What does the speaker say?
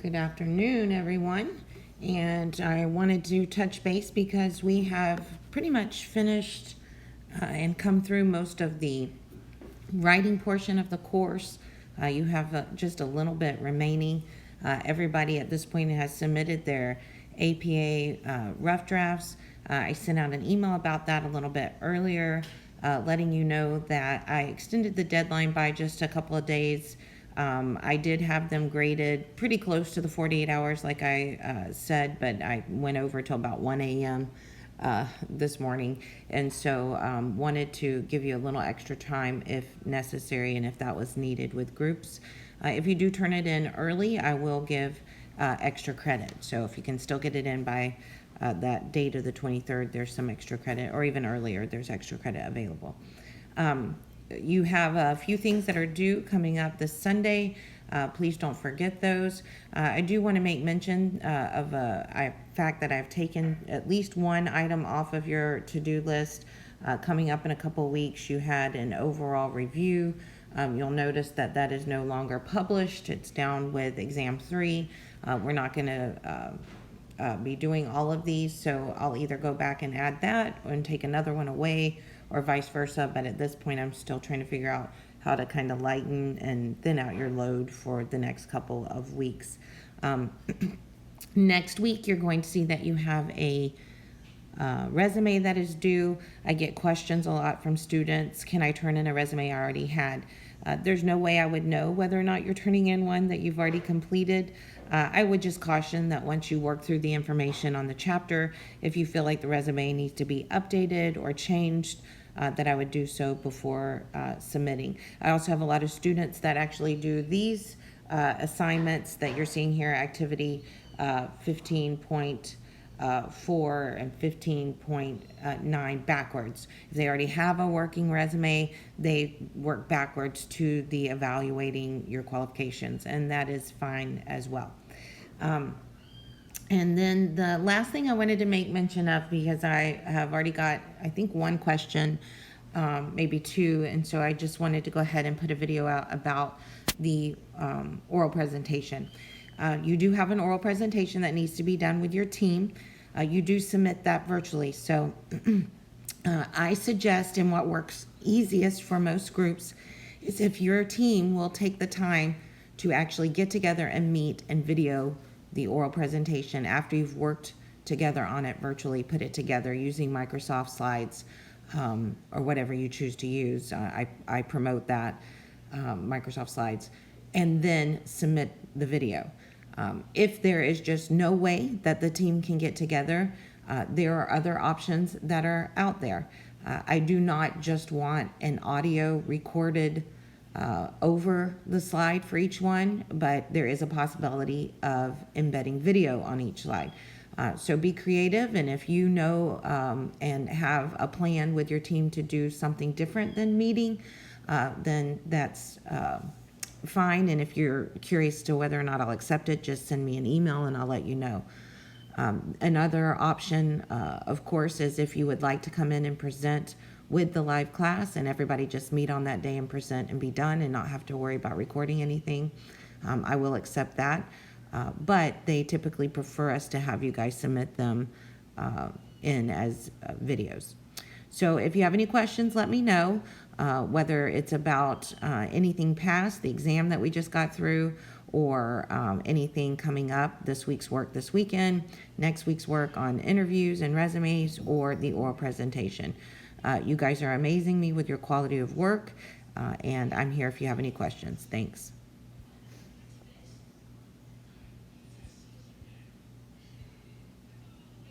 Good afternoon, everyone. And I wanted to touch base because we have pretty much finished and come through most of the writing portion of the course. You have just a little bit remaining. Everybody at this point has submitted their APA rough drafts. I sent out an email about that a little bit earlier, letting you know that I extended the deadline by just a couple of days. I did have them graded pretty close to the 48 hours, like I said, but I went over till about 1 a.m. This morning, and so wanted to give you a little extra time if necessary and if that was needed with groups. If you do turn it in early, I will give extra credit. So if you can still get it in by that date of the 23rd, there's some extra credit, or even earlier, there's extra credit available. You have a few things that are due coming up this Sunday. Please don't forget those. I do want to make mention of a fact that I've taken at least one item off of your to-do list. Coming up in a couple of weeks, you had an overall review. You'll notice that that is no longer published. It's down with exam 3. We're not going to be doing all of these, so I'll either go back and add that and take another one away, or vice versa. But at this point, I'm still trying to figure out how to kind of lighten and thin out your load for the next couple of weeks. Next week, you're going to see that you have a resume that is due. I get questions a lot from students. Can I turn in a resume I already had? There's no way I would know whether or not you're turning in one that you've already completed. I would just caution that once you work through the information on the chapter, if you feel like the resume needs to be updated or changed, that I would do so before submitting. I also have a lot of students that actually do these assignments that you're seeing here, activity 15.4 and 15.9 backwards. If they already have a working resume, they work backwards to the evaluating your qualifications, and that is fine as well. And then the last thing I wanted to make mention of, because I have already got, I think, one question, maybe two, and so I just wanted to go ahead and put a video out about the oral presentation. You do have an oral presentation that needs to be done with your team. You do submit that virtually, so I suggest, and what works easiest for most groups, is if your team will take the time to actually get together and meet and video the oral presentation after you've worked together on it virtually. Put it together using Microsoft Slides or whatever you choose to use. I promote that, Microsoft Slides, and then submit the video. If there is just no way that the team can get together, there are other options that are out there. I do not just want an audio recorded over the slide for each one, but there is a possibility of embedding video on each slide. So be creative, and if you know and have a plan with your team to do something different than meeting, then that's fine. And if you're curious to whether or not I'll accept it, just send me an email and I'll let you know. Another option, of course, is if you would like to come in and present with the live class and everybody just meet on that day and present and be done and not have to worry about recording anything, I will accept that. But they typically prefer us to have you guys submit them in as videos. So if you have any questions, let me know, whether it's about anything past the exam that we just got through, or anything coming up, this week's work this weekend, next week's work on interviews and resumes, or the oral presentation. You guys are amazing me with your quality of work, and I'm here if you have any questions. Thanks.